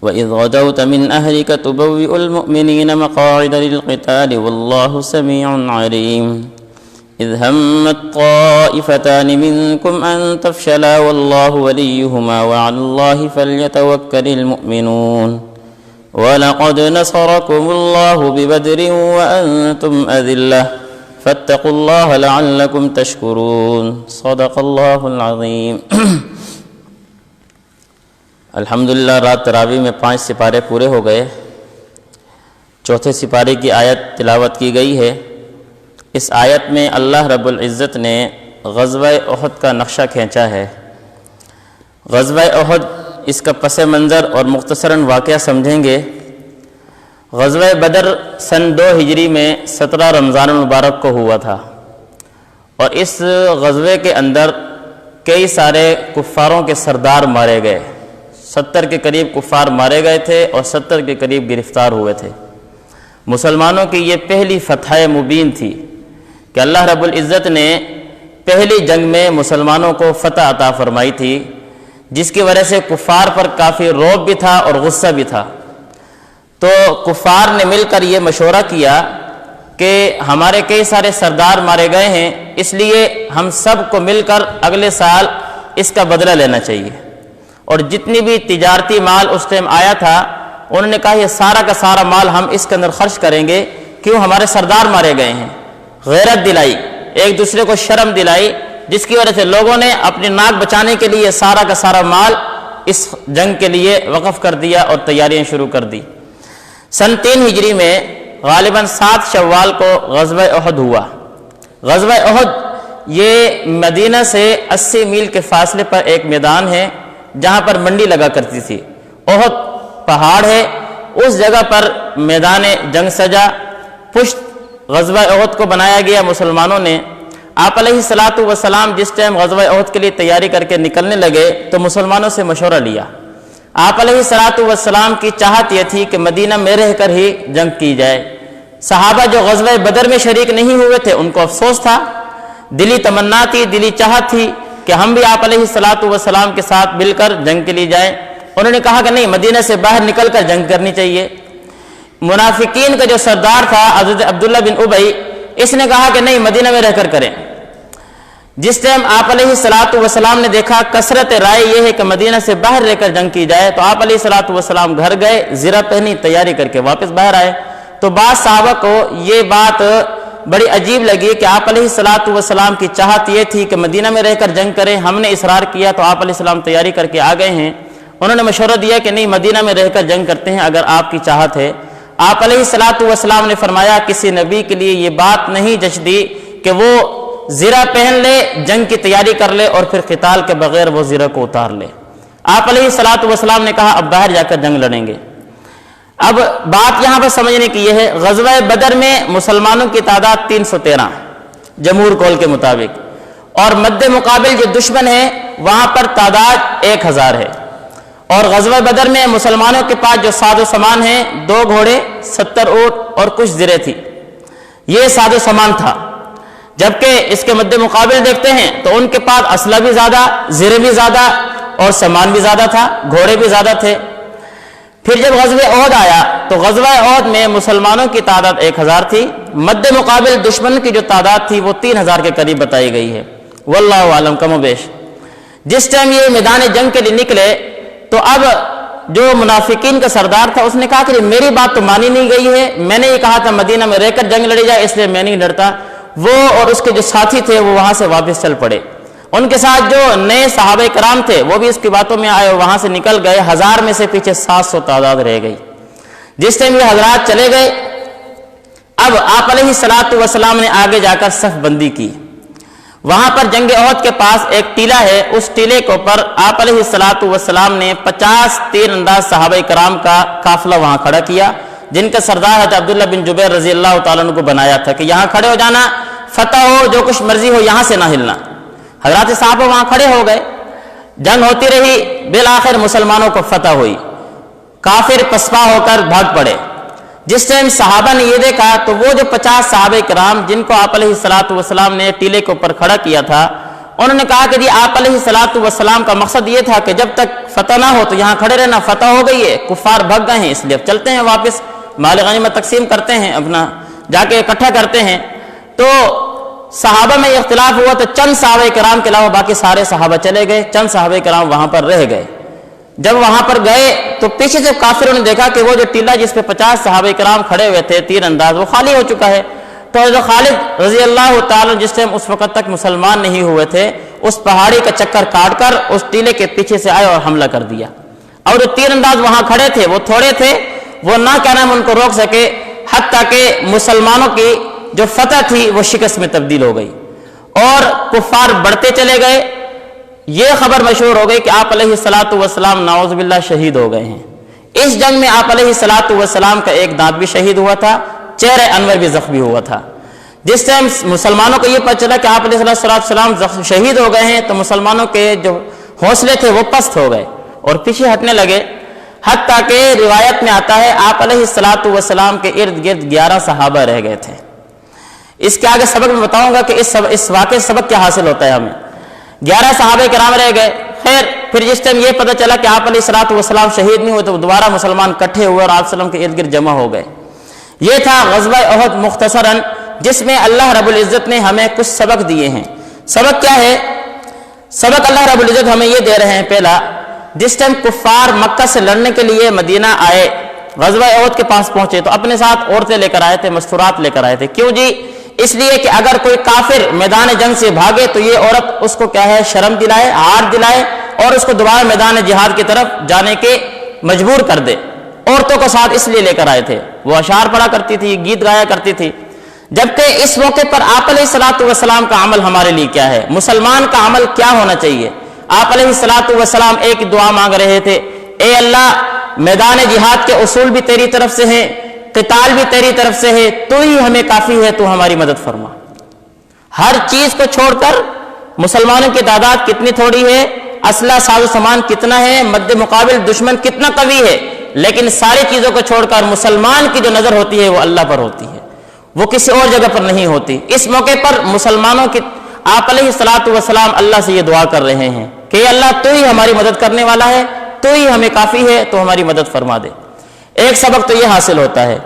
وَإِذْ غَدَوْتَ مِنْ أَهْلِكَ تُبَوِّئُ الْمُؤْمِنِينَ مَقَاعِدَ لِلْقِتَالِ وَاللَّهُ سَمِيعٌ عَلِيمٌ إِذْ هَمَّتْ طَائِفَتَانِ مِنْكُمْ أَنْ تَفْشَلَا وَاللَّهُ وَلِيُّهُمَا وَعَلَى اللَّهِ فَلْيَتَوَكَّلِ الْمُؤْمِنُونَ وَلَقَدْ نَصَرَكُمُ اللَّهُ بِبَدْرٍ وَأَنْتُمْ أَذِلَّةٌ فَاتَّقُوا اللَّهَ لَعَلَّكُمْ تَشْكُرُونَ صدق اللہ العظیم۔ الحمدللہ رات تراویح میں 5 سپارے پورے ہو گئے۔ چوتھے سپارے کی آیت تلاوت کی گئی ہے۔ اس آیت میں اللہ رب العزت نے غزوہ احد کا نقشہ کھینچا ہے۔ غزوہ احد اس کا پس منظر اور مختصراً واقعہ سمجھیں گے۔ غزوہ بدر سن 2 ہجری میں 17 رمضان المبارک کو ہوا تھا، اور اس غزوے کے اندر کئی سارے کفاروں کے سردار مارے گئے۔ 70 کے قریب کفار مارے گئے تھے اور 70 کے قریب گرفتار ہوئے تھے۔ مسلمانوں کی یہ پہلی فتح مبین تھی کہ اللہ رب العزت نے پہلی جنگ میں مسلمانوں کو فتح عطا فرمائی تھی، جس کی وجہ سے کفار پر کافی رعب بھی تھا اور غصہ بھی تھا۔ تو کفار نے مل کر یہ مشورہ کیا کہ ہمارے کئی سارے سردار مارے گئے ہیں، اس لیے ہم سب کو مل کر اگلے سال اس کا بدلہ لینا چاہیے۔ اور جتنی بھی تجارتی مال اس ٹائم آیا تھا، انہوں نے کہا یہ سارا کا سارا مال ہم اس کے اندر خرچ کریں گے، کیوں ہمارے سردار مارے گئے ہیں۔ غیرت دلائی، ایک دوسرے کو شرم دلائی، جس کی وجہ سے لوگوں نے اپنی ناک بچانے کے لیے سارا کا سارا مال اس جنگ کے لیے وقف کر دیا اور تیاریاں شروع کر دی۔ سن 3 ہجری میں غالباً 7 شوال کو غزوہ احد ہوا۔ غزوہ احد یہ مدینہ سے 80 میل کے فاصلے پر ایک میدان ہے جہاں پر منڈی لگا کرتی تھی۔ احد پہاڑ ہے، اس جگہ پر میدان جنگ سجا۔ پشت غزوہ احد کو بنایا گیا مسلمانوں نے۔ آپ علیہ السلام جس ٹائم غزوہ احد کے لیے تیاری کر کے نکلنے لگے تو مسلمانوں سے مشورہ لیا۔ آپ علیہ السلام کی چاہت یہ تھی کہ مدینہ میں رہ کر ہی جنگ کی جائے۔ صحابہ جو غزوہ بدر میں شریک نہیں ہوئے تھے ان کو افسوس تھا، دلی تمنا تھی، دلی چاہت تھی کہ ہم بھی آپ علیہ السلام کے ساتھ مل کر جنگ کے لیے جائیں۔ انہوں نے کہا کہ نہیں، مدینہ سے باہر نکل کر جنگ کرنی چاہیے۔ منافقین کا جو سردار تھا حضرت عبداللہ بن ابی، اس نے کہا کہ نہیں، مدینہ میں رہ کر کریں۔ جس ٹائم آپ علیہ السلام نے دیکھا کثرت رائے یہ ہے کہ مدینہ سے باہر رہ کر جنگ کی جائے، تو آپ علیہ السلام گھر گئے، زرہ پہنی، تیاری کر کے واپس باہر آئے۔ تو بعض صحابہ کو یہ بات بڑی عجیب لگی کہ آپ علیہ السلام کی چاہت یہ تھی کہ مدینہ میں رہ کر جنگ کریں، ہم نے اصرار کیا تو آپ علیہ السلام تیاری کر کے آ گئے ہیں۔ انہوں نے مشورہ دیا کہ نہیں، مدینہ میں رہ کر جنگ کرتے ہیں اگر آپ کی چاہت ہے۔ آپ علیہ السلام نے فرمایا کسی نبی کے لیے یہ بات نہیں جچتی کہ وہ زرہ پہن لے، جنگ کی تیاری کر لے اور پھر قتال کے بغیر وہ زرہ کو اتار لے۔ آپ علیہ السلام نے کہا اب باہر جا کر جنگ لڑیں گے۔ اب بات یہاں پر سمجھنے کی یہ ہے، غزوہ بدر میں مسلمانوں کی تعداد 313 جمہور قول کے مطابق، اور مد مقابل جو دشمن ہے وہاں پر تعداد 1000 ہے۔ اور غزوہ بدر میں مسلمانوں کے پاس جو ساز و سامان ہیں، 2 گھوڑے، 70 اونٹ اور کچھ زرے تھی، یہ ساز و سامان تھا۔ جبکہ اس کے مد مقابل دیکھتے ہیں تو ان کے پاس اسلحہ بھی زیادہ، زرے بھی زیادہ اور سامان بھی زیادہ تھا، گھوڑے بھی زیادہ تھے۔ پھر جب غزوہ احد آیا تو غزوہ احد میں مسلمانوں کی تعداد 1000 تھی، مد مقابل دشمن کی جو تعداد تھی وہ 3000 کے قریب بتائی گئی ہے، واللہ عالم کم و بیش۔ جس ٹائم یہ میدان جنگ کے لیے نکلے تو اب جو منافقین کا سردار تھا اس نے کہا کہ میری بات تو مانی نہیں گئی ہے، میں نے یہ کہا تھا مدینہ میں رہ کر جنگ لڑی جائے، اس لیے میں نہیں لڑتا۔ وہ اور اس کے جو ساتھی تھے وہ وہاں سے واپس چل پڑے۔ ان کے ساتھ جو نئے صحابہ کرام تھے وہ بھی اس کی باتوں میں آئے اور وہاں سے نکل گئے۔ 1000 میں سے پیچھے 700 تعداد رہ گئی۔ جس ٹائم یہ حضرات چلے گئے، اب آپ علیہ السلام نے آگے جا کر صف بندی کی۔ وہاں پر جنگ احد کے پاس ایک ٹیلہ ہے، اس ٹیلے کے اوپر آپ علیہ السلام نے 50 تیر انداز صحابہ کرام کا قافلہ وہاں کھڑا کیا، جن کا سردار حضرت عبداللہ بن جبیر رضی اللہ تعالیٰ عنہ کو بنایا تھا کہ یہاں کھڑے ہو جانا، فتح ہو، جو کچھ مرضی ہو، یہاں سے نہ ہلنا۔ حضرات صحابہ وہاں کھڑے ہو گئے، جنگ ہوتی رہی، بالآخر مسلمانوں کو فتح ہوئی، کافر پسپا ہو کر بھاگ پڑے۔ جس ٹائم صحابہ نے یہ دیکھا تو وہ جو 50 صحابہ کرام جن کو آپ علیہ السلام نے ٹیلے کے اوپر کھڑا کیا تھا، انہوں نے کہا کہ جی آپ علیہ الصلوۃ والسلام کا مقصد یہ تھا کہ جب تک فتح نہ ہو تو یہاں کھڑے رہنا، فتح ہو گئی ہے، کفار بھگ گئے ہیں، اس لیے اب چلتے ہیں واپس، مال غنیمت تقسیم کرتے ہیں، اپنا جا کے اکٹھا کرتے ہیں۔ تو صحابہ میں اختلاف ہوا تو چند صحابہ کرام کے علاوہ باقی سارے صحابہ چلے گئے، چند صحابہ کرام وہاں پر رہ گئے۔ جب وہاں پر گئے تو پیچھے سے کافروں نے دیکھا کہ وہ جو ٹیلہ جس پہ 50 صحابہ کرام کھڑے ہوئے تھے تیر انداز، وہ خالی ہو چکا ہے۔ تو حضرت خالد رضی اللہ تعالیٰ جس ٹائم اس وقت تک مسلمان نہیں ہوئے تھے، اس پہاڑی کا چکر کاٹ کر اس ٹیلے کے پیچھے سے آئے اور حملہ کر دیا، اور جو تیر انداز وہاں کھڑے تھے وہ تھوڑے تھے، وہ نہ کیا نام ان کو روک سکے، حتیٰ کہ مسلمانوں کی جو فتح تھی وہ شکست میں تبدیل ہو گئی اور کفار بڑھتے چلے گئے۔ یہ خبر مشہور ہو گئی کہ آپ علیہ الصلوۃ والسلام نعوذ باللہ شہید ہو گئے ہیں۔ اس جنگ میں آپ علیہ الصلوۃ والسلام کا ایک دانت بھی شہید ہوا تھا، چہرہ انور بھی زخمی ہوا تھا۔ جس ٹائم مسلمانوں کو یہ پتہ چلا کہ آپ علیہ الصلوۃ والسلام شہید ہو گئے ہیں تو مسلمانوں کے جو حوصلے تھے وہ پست ہو گئے اور پیچھے ہٹنے لگے، حتیٰ کہ روایت میں آتا ہے آپ علیہ الصلوۃ والسلام کے ارد گرد 11 صحابہ رہ گئے تھے۔ اس کے آگے سبق میں بتاؤں گا کہ اس واقعے سے سبق کیا حاصل ہوتا ہے ہمیں۔ 11 صحابہ کرام رہ گئے۔ خیر پھر جس ٹائم یہ پتہ چلا کہ آپ علیہ الصلوۃ والسلام شہید نہیں ہوئے تو دوبارہ مسلمان کٹھے ہوئے اور آپ صلی اللہ علیہ وسلم کے ارد گرد جمع ہو گئے۔ یہ تھا غزوہ احد مختصراً، جس میں اللہ رب العزت نے ہمیں کچھ سبق دیے ہیں۔ سبق کیا ہے؟ سبق اللہ رب العزت ہمیں یہ دے رہے ہیں، پہلا، جس ٹائم کفار مکہ سے لڑنے کے لیے مدینہ آئے، غزوہ احد کے پاس پہنچے تو اپنے ساتھ عورتیں لے کر آئے تھے، مستورات لے کر آئے تھے۔ کیوں جی؟ اس لیے کہ اگر کوئی کافر میدان جنگ سے بھاگے تو یہ عورت اس کو کیا ہے، شرم دلائے، عار دلائے اور اس کو دوبارہ میدان جہاد کی طرف جانے کے مجبور کر دے۔ عورتوں کو ساتھ اس لیے لے کر آئے تھے، وہ اشعار پڑھا کرتی تھی، گیت گایا کرتی تھی۔ جبکہ اس موقع پر آپ علیہ الصلوۃ والسلام کا عمل ہمارے لیے کیا ہے، مسلمان کا عمل کیا ہونا چاہیے؟ آپ علیہ الصلوۃ والسلام ایک دعا مانگ رہے تھے، اے اللہ میدان جہاد کے اصول بھی تیری طرف سے ہیں، قتال بھی تیری طرف سے ہے، تو ہی ہمیں کافی ہے، تو ہماری مدد فرما۔ ہر چیز کو چھوڑ کر مسلمانوں کی تعداد کتنی تھوڑی ہے، اسلحہ ساز و سامان کتنا ہے، مد مقابل دشمن کتنا قوی ہے، لیکن ساری چیزوں کو چھوڑ کر مسلمان کی جو نظر ہوتی ہے وہ اللہ پر ہوتی ہے، وہ کسی اور جگہ پر نہیں ہوتی۔ اس موقع پر مسلمانوں کی آپ علیہ الصلوۃ والسلام اللہ سے یہ دعا کر رہے ہیں کہ اللہ تو ہی ہماری مدد کرنے والا ہے، تو ہی ہمیں کافی ہے، تو ہماری مدد فرما دے۔ ایک سبق تو یہ حاصل ہوتا ہے۔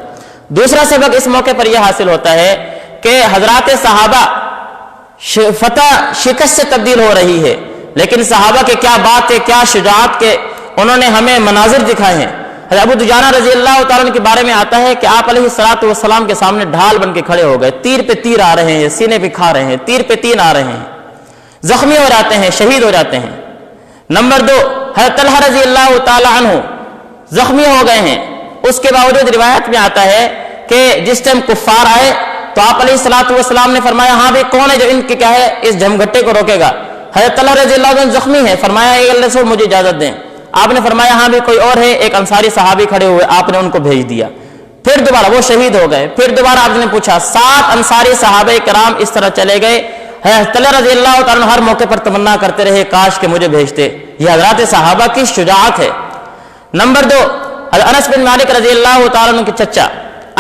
دوسرا سبق اس موقع پر یہ حاصل ہوتا ہے کہ حضرات صحابہ فتح شکست سے تبدیل ہو رہی ہے، لیکن صحابہ کے کیا بات ہے، کیا شجاعت کے انہوں نے ہمیں مناظر دکھائے ہیں۔ حضرت ابو دجانہ رضی اللہ تعالیٰ کے بارے میں آتا ہے کہ آپ علیہ الصلوۃ والسلام کے سامنے ڈھال بن کے کھڑے ہو گئے، تیر پہ تیر آ رہے ہیں، سینے پہ کھا رہے ہیں، تیر پہ تیر آ رہے ہیں، زخمی ہو جاتے ہیں، شہید ہو جاتے ہیں۔ نمبر 2، حضرت طلحہ رضی اللہ تعالیٰ عنہ زخمی ہو گئے ہیں، اس کے باوجود روایت میں آتا ہے کہ جس ٹائم کفار آئے تو آپ علیہ الصلوۃ والسلام نے فرمایا ہاں بھی کون ہے جو ان کے کیا ہے اس جھمگھٹے کو روکے گا؟ حضرت طلحہ رضی اللہ عنہ زخمی ہے، فرمایا اے اللہ رسول مجھے اجازت دیں۔ آپ نے فرمایا ہاں بھی کوئی اور ہے، ایک انصاری صحابی کھڑے ہوئے، آپ نے ان کو بھیج دیا۔ پھر دوبارہ وہ شہید ہو گئے، پھر دوبارہ آپ نے پوچھا، 7 انصاری صحابہ کرام اس طرح چلے گئے۔ حضرت طلحہ رضی اللہ تعالیٰ ہر موقع پر تمنا کرتے رہے کاش کہ مجھے بھیجتے۔ یہ حضرات صحابہ کی شجاعت ہے۔ نمبر 2، انس بن مالک رضی اللہ تعالیٰ عنہ کے چچا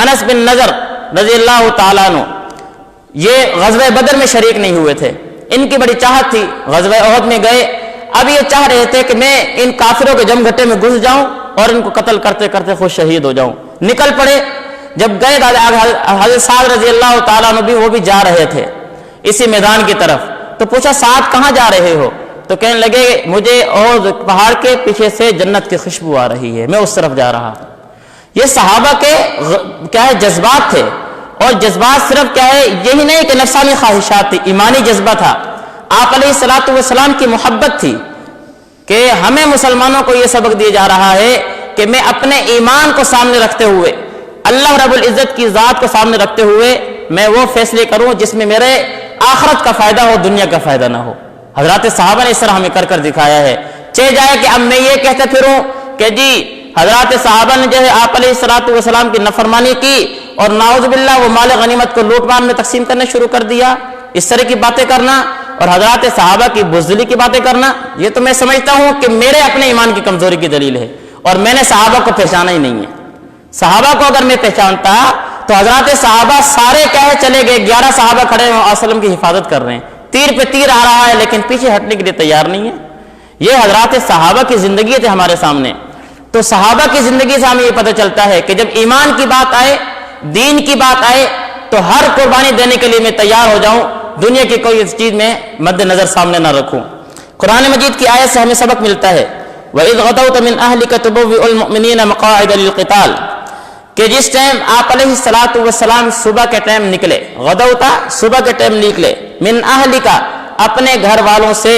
انس بن نضر رضی اللہ تعالیٰ عنہ، یہ غزوہ بدر میں شریک نہیں ہوئے تھے، ان کی بڑی چاہت تھی، غزوہ احد میں گئے، اب یہ چاہ رہے تھے کہ میں ان کافروں کے جمگھٹے میں گھس جاؤں اور ان کو قتل کرتے کرتے خود شہید ہو جاؤں۔ نکل پڑے، جب گئے حضرت سعد رضی اللہ تعالیٰ عنہ بھی وہ بھی جا رہے تھے اسی میدان کی طرف، تو پوچھا سعد کہاں جا رہے ہو؟ تو کہنے لگے مجھے اور پہاڑ کے پیچھے سے جنت کی خوشبو آ رہی ہے، میں اس طرف جا رہا ہوں۔ یہ صحابہ کے کیا ہے جذبات تھے، اور جذبات صرف کیا ہے یہی نہیں کہ نفسانی خواہشات تھی، ایمانی جذبہ تھا۔ آپ علیہ الصلوۃ والسلام کی محبت تھی کہ ہمیں مسلمانوں کو یہ سبق دیا جا رہا ہے کہ میں اپنے ایمان کو سامنے رکھتے ہوئے، اللہ رب العزت کی ذات کو سامنے رکھتے ہوئے میں وہ فیصلے کروں جس میں میرے آخرت کا فائدہ ہو، دنیا کا فائدہ نہ ہو۔ حضرات صحابہ نے اس طرح ہمیں کر کر دکھایا ہے۔ چہ جائے کہ اب میں یہ کہتے پھروں کہ جی حضرات صحابہ نے جو ہے آپ علیہ الصلوۃ والسلام کی نافرمانی کی اور نعوذ باللہ وہ مال غنیمت کو لوٹ مار میں تقسیم کرنا شروع کر دیا، اس طرح کی باتیں کرنا اور حضرات صحابہ کی بزدلی کی باتیں کرنا، یہ تو میں سمجھتا ہوں کہ میرے اپنے ایمان کی کمزوری کی دلیل ہے، اور میں نے صحابہ کو پہچانا ہی نہیں ہے۔ صحابہ کو اگر میں پہچانتا تو حضرات صحابہ سارے کہے چلے گئے، 11 صحابہ کھڑے ہیں اور وسلم کی حفاظت کر رہے ہیں، تیر پہ تیر آ رہا ہے لیکن پیچھے ہٹنے کے لیے تیار نہیں ہے. یہ حضرات صحابہ کی زندگی تھے ہمارے سامنے. تو صحابہ کی زندگی سے ہمیں یہ پتہ چلتا ہے کہ جب ایمان کی بات آئے، دین کی بات آئے، تو ہر قربانی دینے کے لیے میں تیار ہو جاؤں، دنیا کی کوئی چیز میں مد نظر سامنے نہ رکھوں. قرآن مجید کی آیت سے ہمیں سبق ملتا ہے وَإِذْ غَدَوْتَ مِنْ أَهْلِكَ تُبَوِّئُ الْمُؤْمِنِينَ مَقَاعِدَ لِلْقِتَالِ، کہ جس ٹائم آپ علیہ السلام صبح کے ٹائم نکلے، غدوتا صبح کے ٹائم نکلے، من اہلک اپنے گھر والوں سے.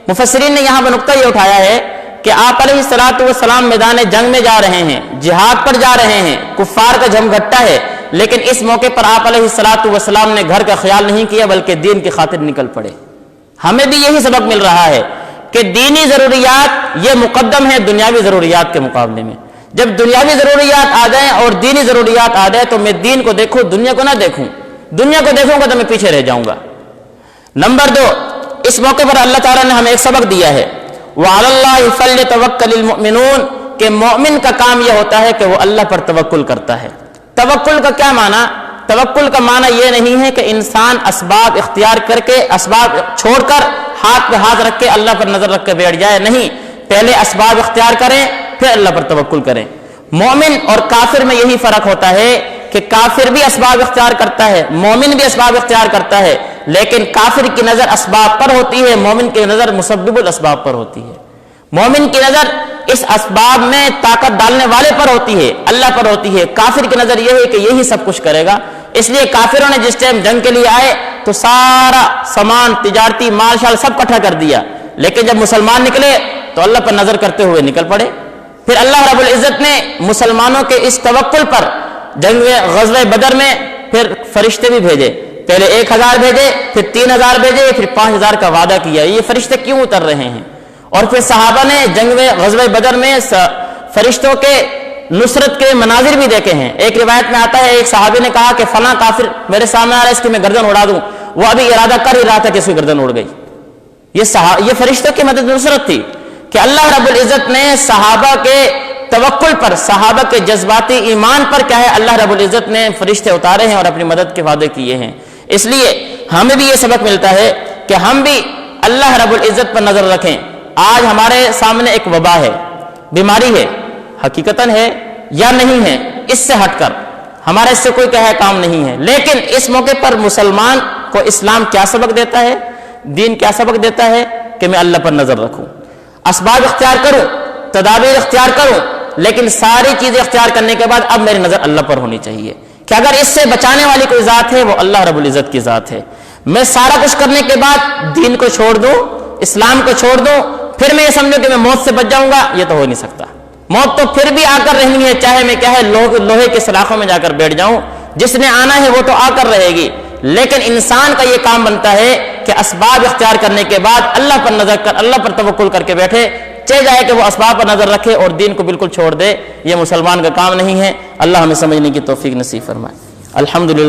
مفسرین نے یہاں پر نقطہ یہ اٹھایا ہے کہ آپ علیہ السلام میدان جنگ میں جا رہے ہیں، جہاد پر جا رہے ہیں، کفار کا جھمگھٹا ہے، لیکن اس موقع پر آپ علیہ السلام نے گھر کا خیال نہیں کیا بلکہ دین کی خاطر نکل پڑے. ہمیں بھی یہی سبق مل رہا ہے کہ دینی ضروریات یہ مقدم ہے دنیاوی ضروریات کے مقابلے میں. جب دنیاوی ضروریات آ جائیں اور دینی ضروریات آ جائیں تو میں دین کو دیکھوں، دنیا کو نہ دیکھوں. دنیا کو دیکھوں گا تو میں پیچھے رہ جاؤں گا. نمبر 2، اس موقع پر اللہ تعالیٰ نے ہمیں ایک سبق دیا ہے وَعَلَى اللَّهِ فَلْيَتَوَكَّلِ الْمُؤْمِنُونَ، کہ مومن کا کام یہ ہوتا ہے کہ وہ اللہ پر توکل کرتا ہے. توکل کا کیا معنی؟ توکل کا معنی یہ نہیں ہے کہ انسان اسباب اختیار کر کے، اسباب چھوڑ کر ہاتھ پہ ہاتھ رکھ کے اللہ پر نظر رکھ کے بیٹھ جائے. نہیں، پہلے اسباب اختیار کریں پھر اللہ پر توکل کریں. مومن اور کافر میں یہی فرق ہوتا ہے کہ کافر بھی اسباب اختیار کرتا ہے، مومن بھی اسباب اختیار کرتا ہے، لیکن کافر کی نظر اسباب پر ہوتی ہے، مومن کی نظر مسبب الاسباب پر ہوتی ہے. مومن کی نظر اس اسباب میں طاقت ڈالنے والے پر ہوتی ہے، اللہ پر ہوتی ہے. کافر کی نظر یہ ہے کہ یہی سب کچھ کرے گا. اس لیے کافروں نے جس ٹائم جنگ کے لیے آئے تو سارا سامان، تجارتی مال شال سب کٹھا کر دیا، لیکن جب مسلمان نکلے تو اللہ پر نظر کرتے ہوئے نکل پڑے. پھر اللہ رب العزت نے مسلمانوں کے اس توکل پر جنگ غزوہ بدر میں پھر فرشتے بھی بھیجے. پہلے 1000 بھیجے، پھر 3000 بھیجے، پھر 5000 کا وعدہ کیا. یہ فرشتے کیوں اتر رہے ہیں؟ اور پھر صحابہ نے جنگ غزوہ بدر میں فرشتوں کے نصرت کے مناظر بھی دیکھے ہیں. ایک روایت میں آتا ہے ایک صحابی نے کہا کہ فلاں کافر میرے سامنے آ رہا ہے، اس کی میں گردن اڑا دوں. وہ ابھی ارادہ کر ہی رہا تھا کہ اس کی گردن اڑ گئی. یہ فرشتوں کی مدد نصرت تھی کہ اللہ رب العزت نے صحابہ کے توکل پر، صحابہ کے جذباتی ایمان پر کیا ہے اللہ رب العزت نے فرشتے اتارے ہیں اور اپنی مدد کے وعدے کیے ہیں. اس لیے ہمیں بھی یہ سبق ملتا ہے کہ ہم بھی اللہ رب العزت پر نظر رکھیں. آج ہمارے سامنے ایک وبا ہے، بیماری ہے، حقیقتاً ہے یا نہیں ہے، اس سے ہٹ کر ہمارا اس سے کوئی کہا کام نہیں ہے. لیکن اس موقع پر مسلمان کو اسلام کیا سبق دیتا ہے، دین کیا سبق دیتا ہے کہ میں اللہ پر نظر رکھوں، اسباب اختیار کروں، تدابیر اختیار کروں، لیکن ساری چیزیں اختیار کرنے کے بعد اب میری نظر اللہ پر ہونی چاہیے کہ اگر اس سے بچانے والی کوئی ذات ہے وہ اللہ رب العزت کی ذات ہے. میں سارا کچھ کرنے کے بعد دین کو چھوڑ دوں، اسلام کو چھوڑ دوں، پھر میں یہ سمجھوں کہ میں موت سے بچ جاؤں گا، یہ تو ہو نہیں سکتا. موت تو پھر بھی آ کر رہنی ہے، چاہے میں کیا ہے لوہے کے سلاخوں میں جا کر بیٹھ جاؤں. جس نے آنا ہے وہ تو آ کر رہے گی، لیکن انسان کا یہ کام بنتا ہے کہ اسباب اختیار کرنے کے بعد اللہ پر نظر کر، اللہ پر توکل کر کے بیٹھے. چاہے جائے کہ وہ اسباب پر نظر رکھے اور دین کو بالکل چھوڑ دے. یہ مسلمان کا کام نہیں ہے. اللہ ہمیں سمجھنے کی توفیق نصیب فرمائے. الحمدللہ.